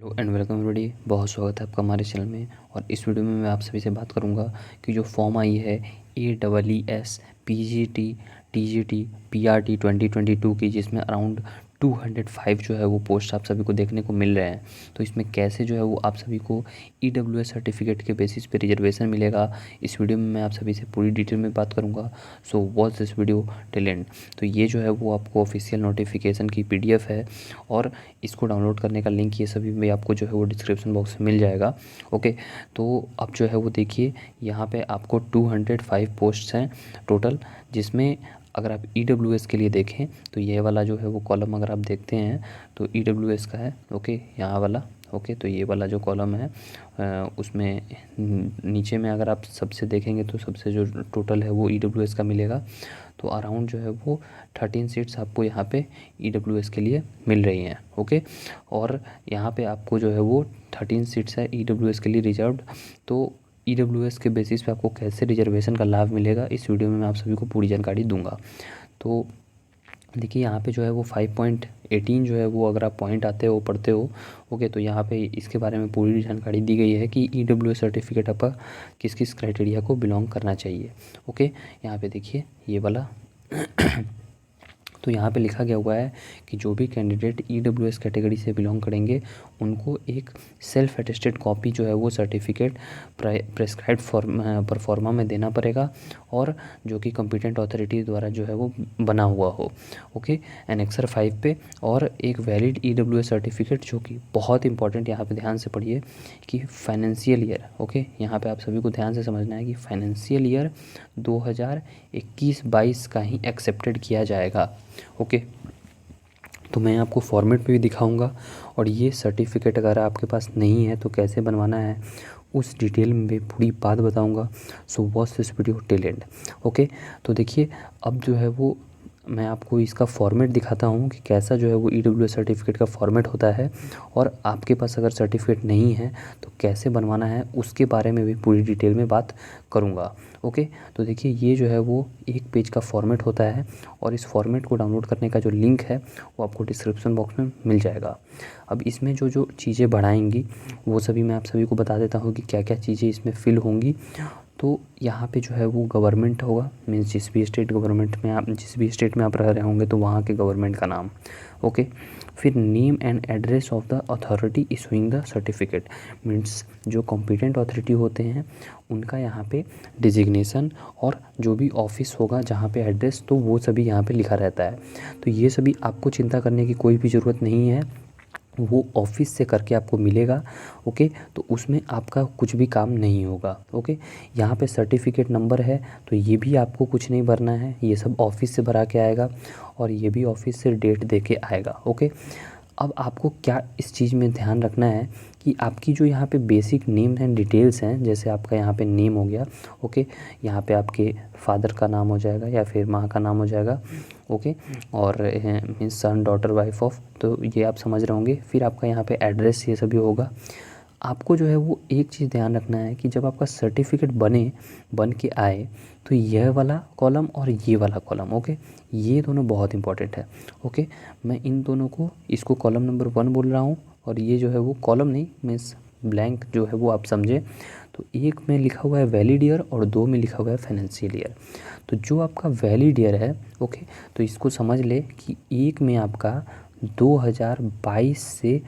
Hello and welcome everybody. बहुत स्वागत है आपका हमारे चैनल में। और इस वीडियो में मैं आप सभी से बात करूंगा कि जो फॉर्म आई है AEES PGT TGT PRT 2022 की, जिसमें अराउंड 205 जो है वो पोस्ट आप सभी को देखने को मिल रहे हैं। तो इसमें कैसे जो है वो आप सभी को EWS सर्टिफिकेट के बेसिस पे रिजर्वेशन मिलेगा, इस वीडियो में मैं आप सभी से पूरी डिटेल में बात करूंगा। So watch this video till and. तो ये जो है वो आपको ऑफिशियल नोटिफिकेशन की PDF है और इसको डाउनलोड करने का लिंक ये सभी में आपको जो है वो डिस्क्रिप्शन बॉक्स में मिल जाएगा। ओके, तो अब जो है वो देखिए, यहाँ पे आपको 205 पोस्ट्स हैं टोटल, जिसमें अगर आप EWS के लिए देखें तो ये वाला जो है वो कॉलम अगर आप देखते हैं तो EWS का है। ओके, यहाँ वाला। ओके, तो ये वाला जो कॉलम है उसमें नीचे में अगर आप सबसे देखेंगे तो सबसे जो टोटल है वो EWS का मिलेगा। तो अराउंड जो है वो 13 सीट्स आपको यहाँ पे EWS के लिए मिल रही हैं। ओके, और यहाँ पे आपको जो है वो 13 सीट्स है EWS के लिए रिजर्व्ड। तो EWS के बेसिस पे आपको कैसे रिजर्वेशन का लाभ मिलेगा, इस वीडियो में मैं आप सभी को पूरी जानकारी दूंगा। तो देखिए, यहाँ पे जो है वो 5.18 जो है वो अगर आप पॉइंट आते हो पढ़ते हो, ओके, तो यहाँ पे इसके बारे में पूरी जानकारी दी गई है कि EWS सर्टिफिकेट आपका किस किस क्राइटेरिया को बिलोंग करना चाहिए। ओके, यहाँ पे देखिए ये वाला तो यहाँ पे लिखा गया हुआ है कि जो भी कैंडिडेट EWS कैटेगरी से बिलोंग करेंगे उनको एक सेल्फ अटेस्टेड कॉपी जो है वो सर्टिफिकेट प्रेस्क्राइब्ड परफॉर्मा में देना पड़ेगा, और जो कि कॉम्पिटेंट अथॉरिटी द्वारा जो है वो बना हुआ हो। ओके, एनेक्सर 5 पे, और एक वैलिड EWS सर्टिफिकेट, जो कि बहुत इंपॉर्टेंट, यहाँ पे ध्यान से पढ़िए कि फाइनेंशियल ईयर। ओके, यहाँ पे आप सभी को ध्यान से समझना है कि फाइनेंशियल ईयर 2021-22 का ही एक्सेप्टेड किया जाएगा। ओके, तो मैं आपको फॉर्मेट पे भी दिखाऊंगा, और ये सर्टिफिकेट अगर आपके पास नहीं है तो कैसे बनवाना है उस डिटेल में भी पूरी बात बताऊंगा। So watch this video till and. Okay, तो देखिए, अब जो है वो मैं आपको इसका फॉर्मेट दिखाता हूँ कि कैसा जो है वो EWS सर्टिफिकेट का फॉर्मेट होता है, और आपके पास अगर सर्टिफिकेट नहीं है तो कैसे बनवाना है उसके बारे में भी पूरी डिटेल में बात करूँगा। ओके, तो देखिए, ये जो है वो एक पेज का फॉर्मेट होता है, और इस फॉर्मेट को डाउनलोड करने का जो लिंक है वो आपको डिस्क्रिप्शन बॉक्स में मिल जाएगा। अब इसमें जो जो चीज़ें बढ़ाएंगी वो सभी मैं आप सभी को बता देता हूँ कि क्या क्या चीज़ें इसमें फिल होंगी। तो यहाँ पे जो है वो गवर्नमेंट होगा, मीन्स जिस भी स्टेट गवर्नमेंट में आप जिस भी स्टेट में आप रह रहे होंगे तो वहाँ के गवर्नमेंट का नाम। ओके, फिर name and address of the authority issuing the certificate, means जो कॉम्पिटेंट अथॉरिटी होते हैं उनका यहाँ पे डिजिग्नेशन, और जो भी ऑफिस होगा जहाँ पे एड्रेस, तो वो सभी यहाँ पे लिखा रहता है। तो ये सभी आपको चिंता करने की कोई भी ज़रूरत नहीं है, वो ऑफिस से करके आपको मिलेगा। ओके, तो उसमें आपका कुछ भी काम नहीं होगा। ओके, यहाँ पे सर्टिफिकेट नंबर है तो ये भी आपको कुछ नहीं भरना है, ये सब ऑफिस से भरा के आएगा, और ये भी ऑफिस से डेट दे के आएगा। ओके, अब आपको क्या इस चीज़ में ध्यान रखना है कि आपकी जो यहाँ पे बेसिक नेम एंड डिटेल्स हैं, जैसे आपका यहाँ पे नेम हो गया। ओके, यहाँ पे आपके फादर का नाम हो जाएगा या फिर माँ का नाम हो जाएगा। ओके, और means son daughter wife of, तो ये आप समझ रहे होंगे। फिर आपका यहाँ पे एड्रेस ये सभी होगा। आपको जो है वो एक चीज़ ध्यान रखना है कि जब आपका सर्टिफिकेट बन के आए तो यह वाला कॉलम और ये वाला कॉलम, ओके, ये दोनों बहुत इंपॉर्टेंट है। ओके, मैं इन दोनों को, इसको कॉलम नंबर 1 बोल रहा हूँ, और ये जो है वो कॉलम नहीं, मीन्स ब्लैंक जो है वो आप समझे। तो एक में लिखा हुआ है वैलिड ईयर और 2 में लिखा हुआ है फाइनेंशियल ईयर। तो जो आपका वैलिड ईयर है, ओके, तो इसको समझ ले कि एक में आपका 2022 से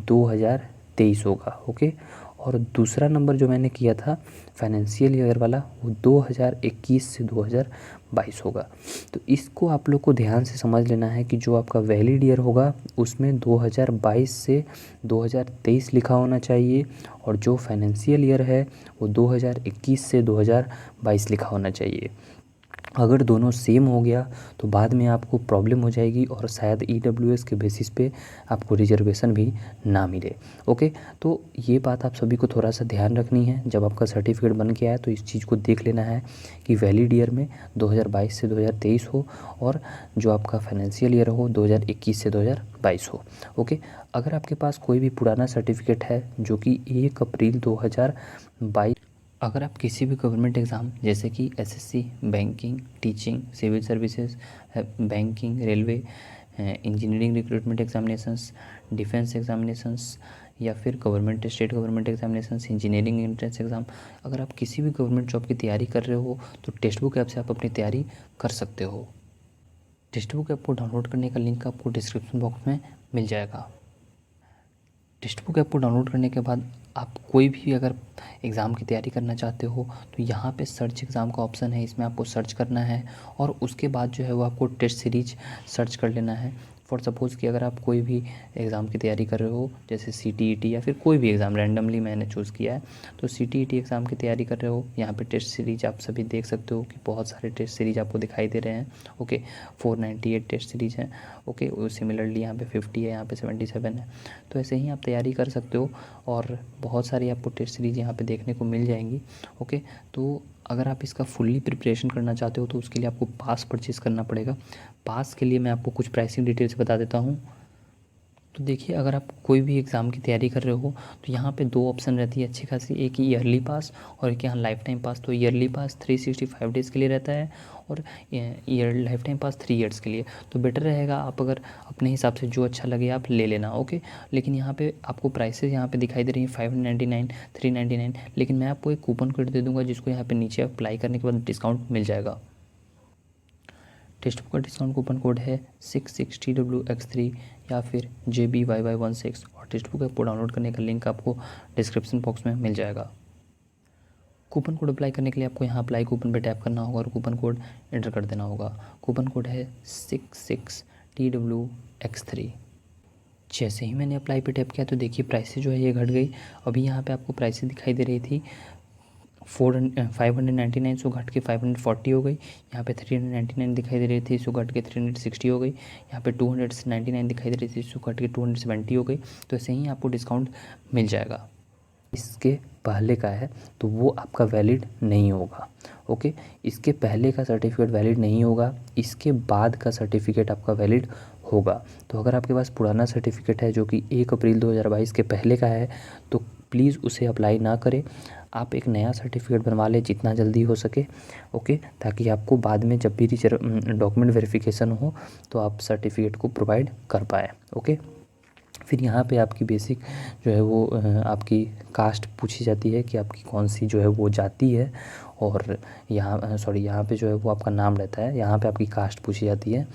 2023 होगा। ओके, और दूसरा नंबर जो मैंने किया था फाइनेंशियल ईयर वाला, वो 2021 से 2022 होगा। तो इसको आप लोग को ध्यान से समझ लेना है कि जो आपका वैलिड ईयर होगा उसमें 2022 से 2023 लिखा होना चाहिए, और जो फाइनेंशियल ईयर है वो 2021 से 2022 लिखा होना चाहिए। अगर दोनों सेम हो गया तो बाद में आपको प्रॉब्लम हो जाएगी, और शायद EWS के बेसिस पे आपको रिजर्वेशन भी ना मिले। ओके, तो ये बात आप सभी को थोड़ा सा ध्यान रखनी है। जब आपका सर्टिफिकेट बन के आए तो इस चीज़ को देख लेना है कि वैलिड ईयर में 2022 से 2023 हो, और जो आपका फाइनेंशियल ईयर हो 2021 से 2022 हो। ओके, अगर आपके पास कोई भी पुराना सर्टिफिकेट है जो कि 1 अप्रैल 2022, अगर आप किसी भी गवर्नमेंट एग्ज़ाम जैसे कि SSC, banking, teaching, civil services, banking, railway, engineering recruitment examinations, defence examinations, या फिर government state government examination, engineering entrance exam, अगर आप किसी भी गवर्नमेंट जॉब की तैयारी कर रहे हो तो टेक्स्ट बुक ऐप से आप अपनी तैयारी कर सकते हो। टेक्स्ट बुक ऐप को डाउनलोड करने का लिंक आपको डिस्क्रिप्शन बॉक्स में मिल जाएगा। टेक्स्ट बुक ऐप को डाउनलोड करने के बाद आप कोई भी अगर एग्ज़ाम की तैयारी करना चाहते हो तो यहाँ पे सर्च एग्ज़ाम का ऑप्शन है, इसमें आपको सर्च करना है और उसके बाद जो है वो आपको टेस्ट सीरीज सर्च कर लेना है। फॉर सपोज़ कि अगर आप कोई भी एग्ज़ाम की तैयारी कर रहे हो, जैसे CTET या फिर कोई भी एग्ज़ाम रैंडमली मैंने चूज़ किया है, तो CTET एग्ज़ाम की तैयारी कर रहे हो, यहाँ पे टेस्ट सीरीज आप सभी देख सकते हो कि बहुत सारे टेस्ट सीरीज आपको दिखाई दे रहे हैं। ओके, 498 टेस्ट सीरीज हैं। ओके, सिमिलरली यहाँ पे 50 है, यहाँ पे 77 है। तो ऐसे ही आप तैयारी कर सकते हो और बहुत सारी आपको टेस्ट सीरीज यहाँ पे देखने को मिल जाएंगी। ओके, तो अगर आप इसका फुल्ली प्रिपरेशन करना चाहते हो तो उसके लिए आपको पास परचेज़ करना पड़ेगा। पास के लिए मैं आपको कुछ प्राइसिंग डिटेल्स बता देता हूँ। तो देखिए, अगर आप कोई भी एग्ज़ाम की तैयारी कर रहे हो तो यहाँ पे 2 ऑप्शन रहती है अच्छी खासी, एक ईयरली पास और एक यहाँ लाइफ टाइम पास। तो ईयरली पास 365 डेज़ के लिए रहता है और लाइफ टाइम पास 3 ईयर्स के लिए। तो बेटर रहेगा आप अगर अपने हिसाब से जो अच्छा लगे आप ले लेना। ओके, लेकिन यहाँ पे आपको प्राइसेस यहाँ पे दिखाई दे रही हैं 599, 399, लेकिन मैं आपको एक कूपन कोड दे दूँगा जिसको यहाँ पे नीचे अप्लाई करने के बाद डिस्काउंट मिल जाएगा। टेक्स्ट बुक का डिस्काउंट कूपन कोड है 66TWX3 या फिर JBYY16 और टेक्स्ट बुक ऐप को डाउनलोड करने का लिंक आपको डिस्क्रिप्शन बॉक्स में मिल जाएगा। कूपन कोड अप्लाई करने के लिए आपको यहाँ अप्लाई कूपन पे टैप करना होगा और कूपन कोड एंटर कर देना होगा। कूपन कोड है 66TWX3। जैसे ही मैंने अप्लाई पे टैप किया तो देखिए प्राइसेस जो है ये घट गई। अभी यहाँ पे आपको प्राइसेस दिखाई दे रही थी 599 सो घट के 540 हो गई। यहाँ पे 399 दिखाई दे रही थी, सो घट के 360 हो गई। यहाँ पे 299 दिखाई दे रही थी, सो घट के 270 हो गई। तो ऐसे ही आपको डिस्काउंट मिल जाएगा। इसके पहले का है तो वो आपका वैलिड नहीं होगा। ओके, इसके पहले का सर्टिफिकेट वैलिड नहीं होगा, इसके बाद का सर्टिफिकेट आपका वैलिड होगा। तो अगर आपके पास पुराना सर्टिफिकेट है जो कि 1 अप्रैल 2022 के पहले का है तो प्लीज़ उसे अप्लाई ना करें। आप एक नया सर्टिफिकेट बनवा लें जितना जल्दी हो सके। ओके, ताकि आपको बाद में जब भी डॉक्यूमेंट वेरिफिकेशन हो तो आप सर्टिफिकेट को प्रोवाइड कर पाएँ। ओके, फिर यहाँ पे आपकी बेसिक जो है वो आपकी कास्ट पूछी जाती है कि आपकी कौन सी जो है वो जाति है, और यहाँ पे जो है वो आपका नाम रहता है। यहाँ पे आपकी कास्ट पूछी जाती है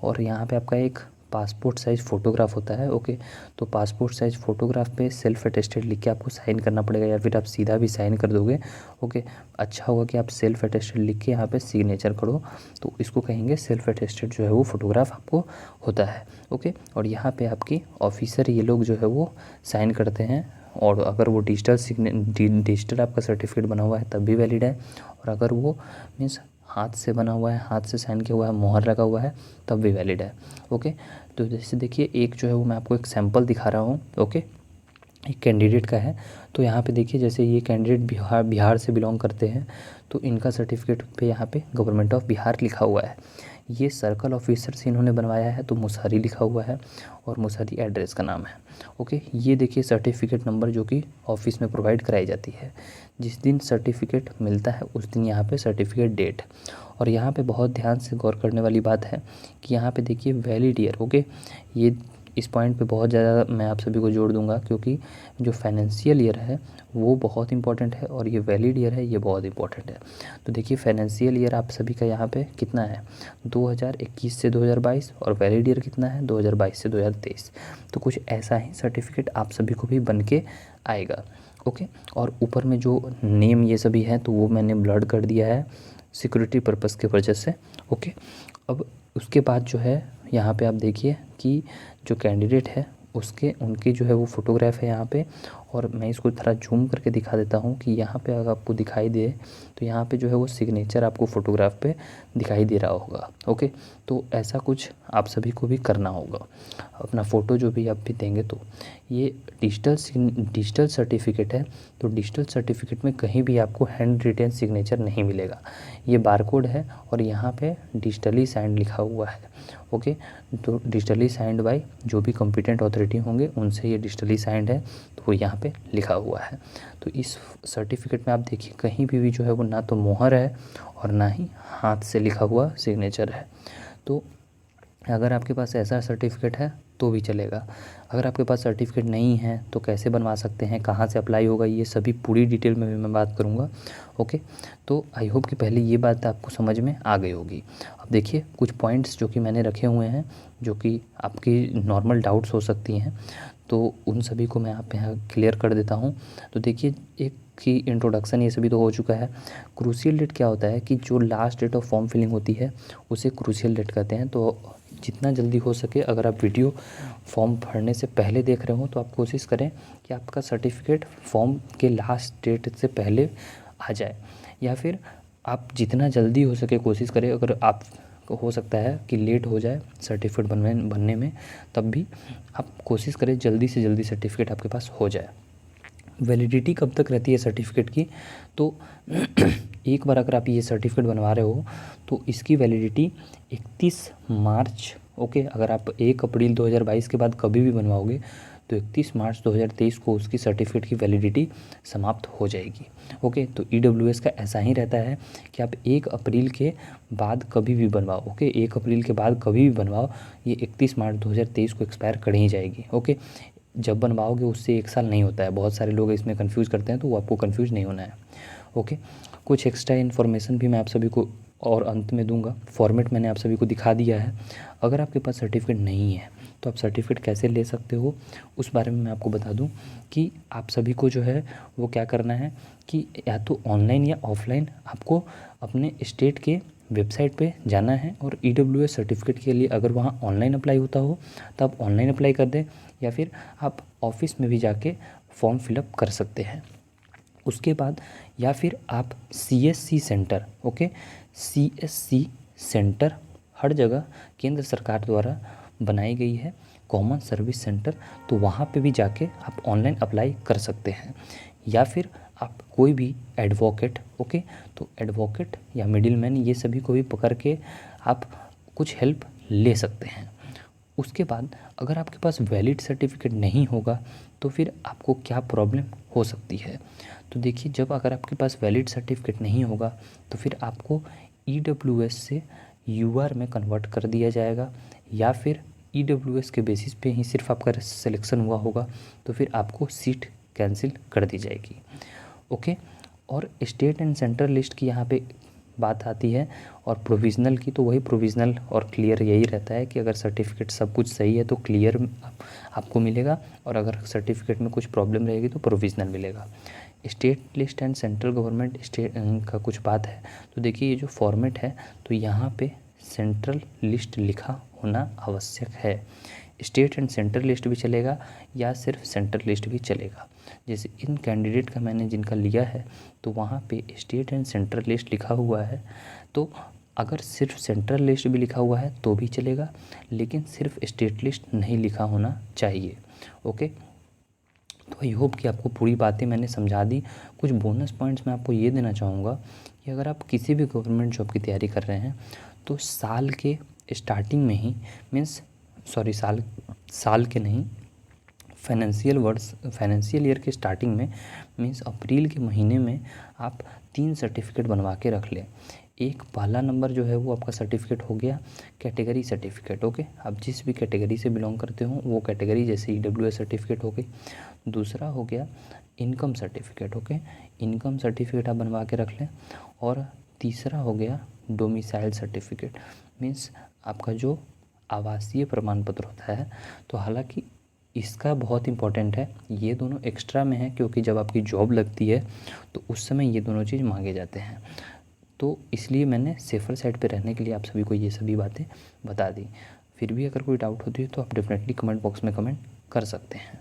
और यहाँ पे आपका एक पासपोर्ट साइज़ फ़ोटोग्राफ होता है। ओके, तो पासपोर्ट साइज़ फ़ोटोग्राफ पे सेल्फ अटेस्टेड लिख के आपको साइन करना पड़ेगा या फिर आप सीधा भी साइन कर दोगे। ओके, अच्छा होगा कि आप सेल्फ अटेस्टेड लिख के यहाँ पे सिग्नेचर करो, तो इसको कहेंगे सेल्फ अटेस्टेड जो है वो फ़ोटोग्राफ आपको होता है। ओके, और यहाँ पे आपकी ऑफिसर ये लोग जो है वो साइन करते हैं, और अगर वो डिजिटल आपका सर्टिफिकेट बना हुआ है तब भी वैलिड है, और अगर वो मीन्स हाथ से बना हुआ है, हाथ से साइन किया हुआ है, मोहर लगा हुआ है, तब भी वैलिड है। ओके, तो जैसे देखिए एक जो है वो मैं आपको एक सैम्पल दिखा रहा हूँ। ओके, एक कैंडिडेट का है। तो यहाँ पे देखिए जैसे ये कैंडिडेट बिहार से बिलोंग करते हैं, तो इनका सर्टिफिकेट पे यहाँ पे गवर्नमेंट ऑफ बिहार लिखा हुआ है। ये सर्कल ऑफिसर से इन्होंने बनवाया है तो मुसहरी लिखा हुआ है और मुसहरी एड्रेस का नाम है। ओके, ये देखिए सर्टिफिकेट नंबर जो कि ऑफिस में प्रोवाइड कराई जाती है। जिस दिन सर्टिफिकेट मिलता है उस दिन यहाँ पे सर्टिफिकेट डेट, और यहाँ पे बहुत ध्यान से गौर करने वाली बात है कि यहाँ पे देखिए वैलिड ईयर। ओके, ये इस पॉइंट पे बहुत ज़्यादा मैं आप सभी को जोड़ दूंगा क्योंकि जो फाइनेंशियल ईयर है वो बहुत इंपॉर्टेंट है और ये वैलिड ईयर है ये बहुत इंपॉर्टेंट है। तो देखिए फाइनेंशियल ईयर आप सभी का यहाँ पे कितना है 2021 से 2022, और वैलिड ईयर कितना है 2022 से 2023। तो कुछ ऐसा ही सर्टिफिकेट आप सभी को भी बन के आएगा। ओके, और ऊपर में जो नेम ये सभी है तो वो मैंने ब्लर्ड कर दिया है सिक्योरिटी पर्पज़ के वजह से। ओके, अब उसके बाद जो है यहाँ पे आप देखिए कि जो कैंडिडेट है उनकी जो है वो फ़ोटोग्राफ है यहाँ पे, और मैं इसको थोड़ा जूम करके दिखा देता हूँ कि यहाँ पे अगर आपको दिखाई दे तो यहाँ पे जो है वो सिग्नेचर आपको फ़ोटोग्राफ पे दिखाई दे रहा होगा। ओके, तो ऐसा कुछ आप सभी को भी करना होगा। अपना फ़ोटो जो भी आप भी देंगे तो ये डिजिटल सर्टिफिकेट है, तो डिजिटल सर्टिफिकेट में कहीं भी आपको हैंड रिटेन सिग्नेचर नहीं मिलेगा। ये बारकोड है और यहाँ पे डिजिटली साइंड लिखा हुआ है। ओके, तो डिजिटली साइंड बाय जो भी कॉम्पिटेंट अथॉरिटी होंगे उनसे ये डिजिटली साइंड है, तो वो यहाँ पे लिखा हुआ है। तो इस सर्टिफिकेट में आप देखिए कहीं भी जो है वो ना तो मोहर है और ना ही हाथ से लिखा हुआ सिग्नेचर है। तो अगर आपके पास ऐसा सर्टिफिकेट है तो भी चलेगा, अगर आपके पास सर्टिफिकेट नहीं है तो कैसे बनवा सकते हैं, कहाँ से अप्लाई होगा, ये सभी पूरी डिटेल में भी मैं बात करूँगा। ओके, तो आई होप कि पहले ये बात आपको समझ में आ गई होगी। अब देखिए कुछ पॉइंट्स जो कि मैंने रखे हुए हैं, जो कि आपकी नॉर्मल डाउट्स हो सकती हैं, तो उन सभी को मैं आप यहाँ क्लियर कर देता हूँ। तो देखिए, एक की इंट्रोडक्शन ये सभी तो हो चुका है। क्रूशियल डेट क्या होता है कि जो last date of form filling होती है उसे क्रूशियल डेट कहते हैं। तो जितना जल्दी हो सके, अगर आप वीडियो फॉर्म भरने से पहले देख रहे हो तो आप कोशिश करें कि आपका सर्टिफिकेट फॉर्म के लास्ट डेट से पहले आ जाए, या फिर आप जितना जल्दी हो सके कोशिश करें। अगर आप हो सकता है कि लेट हो जाए सर्टिफिकेट बनने में, तब भी आप कोशिश करें जल्दी से जल्दी सर्टिफिकेट आपके पास हो जाए। वैलिडिटी कब तक रहती है सर्टिफिकेट की, तो एक बार अगर आप ये सर्टिफिकेट बनवा रहे हो तो इसकी वैलिडिटी 31 मार्च, ओके, अगर आप 1 अप्रैल 2022 के बाद कभी भी बनवाओगे तो 31 मार्च 2023 को उसकी सर्टिफिकेट की वैलिडिटी समाप्त हो जाएगी। ओके, तो EWS का ऐसा ही रहता है कि आप 1 अप्रैल के बाद कभी भी बनवाओ। ओके, 1 अप्रैल के बाद कभी भी बनवाओ, ये 31 मार्च 2023 को एक्सपायर कर ही जाएगी। ओके, जब बनवाओगे उससे 1 साल नहीं होता है। बहुत सारे लोग इसमें कंफ्यूज करते हैं, तो वो आपको कंफ्यूज नहीं होना है। ओके, कुछ एक्स्ट्रा इन्फॉर्मेशन भी मैं आप सभी को और अंत में दूंगा। फॉर्मेट मैंने आप सभी को दिखा दिया है। अगर आपके पास सर्टिफिकेट नहीं है तो आप सर्टिफिकेट कैसे ले सकते हो, उस बारे में मैं आपको बता दूं कि आप सभी को जो है वो क्या करना है कि या तो ऑनलाइन या ऑफलाइन आपको अपने स्टेट के वेबसाइट पे जाना है, और EWS सर्टिफिकेट के लिए अगर वहाँ ऑनलाइन अप्लाई होता हो तो आप ऑनलाइन अप्लाई कर दें, या फिर आप ऑफिस में भी जाके फॉर्म फिलअप कर सकते हैं। उसके बाद या फिर आप CSC centre, okay, CSC centre हर जगह केंद्र सरकार द्वारा बनाई गई है, कॉमन सर्विस सेंटर, तो वहाँ पे भी जाके आप ऑनलाइन अप्लाई कर सकते हैं। या फिर आप कोई भी एडवोकेट, ओके, तो एडवोकेट या मिडिलमैन, ये सभी को भी पकड़ के आप कुछ हेल्प ले सकते हैं। उसके बाद अगर आपके पास वैलिड सर्टिफिकेट नहीं होगा तो फिर आपको क्या प्रॉब्लम हो सकती है। तो देखिए, जब अगर आपके पास वैलिड सर्टिफिकेट नहीं होगा तो फिर आपको EWS से UR में कन्वर्ट कर दिया जाएगा, या फिर EWS के बेसिस पे ही सिर्फ आपका सिलेक्शन हुआ होगा तो फिर आपको सीट कैंसिल कर दी जाएगी। ओके, और स्टेट एंड सेंट्रल लिस्ट की यहाँ पे बात आती है, और प्रोविज़नल की, तो वही प्रोविज़नल और क्लियर यही रहता है कि अगर सर्टिफिकेट सब कुछ सही है तो क्लियर आपको मिलेगा, और अगर सर्टिफिकेट में कुछ प्रॉब्लम रहेगी तो प्रोविज़नल मिलेगा। State list and central government state का कुछ बात है, तो देखिए ये जो फॉर्मेट है तो यहाँ पे सेंट्रल लिस्ट लिखा होना आवश्यक है। स्टेट एंड सेंट्रल लिस्ट भी चलेगा या सिर्फ सेंट्रल लिस्ट भी चलेगा। जैसे इन कैंडिडेट का मैंने जिनका लिया है तो वहाँ पे स्टेट एंड सेंट्रल लिस्ट लिखा हुआ है, तो अगर सिर्फ सेंट्रल लिस्ट भी लिखा हुआ है तो भी चलेगा, लेकिन सिर्फ स्टेट लिस्ट नहीं लिखा होना चाहिए। ओके, तो आई होप कि आपको पूरी बातें मैंने समझा दी। कुछ बोनस पॉइंट्स मैं आपको ये देना चाहूँगा कि अगर आप किसी भी गवर्नमेंट जॉब की तैयारी कर रहे हैं तो साल के स्टार्टिंग में ही साल के नहीं, फाइनेंशियल ईयर के स्टार्टिंग में मीन्स अप्रैल के महीने में आप 3 सर्टिफिकेट बनवा के रख लें। एक पहला नंबर जो है वो आपका सर्टिफिकेट हो गया कैटेगरी सर्टिफिकेट। ओके, आप जिस भी कैटेगरी से बिलोंग करते हो वो कैटेगरी, जैसे EWS सर्टिफिकेट हो गई। दूसरा हो गया income certificate. Okay, income certificate आप बनवा के रख लें। और तीसरा हो गया डोमिसाइल सर्टिफिकेट, मीन्स आपका जो आवासीय प्रमाण पत्र होता है। तो हालांकि इसका बहुत इम्पोर्टेंट है, ये दोनों एक्स्ट्रा में है क्योंकि जब आपकी जॉब लगती है तो उस समय ये दोनों चीज़ मांगे जाते हैं, तो इसलिए मैंने सेफ़र साइड पे रहने के लिए आप सभी को ये सभी बातें बता दी। फिर भी अगर कोई डाउट होती है तो आप डेफिनेटली कमेंट बॉक्स में कमेंट कर सकते हैं।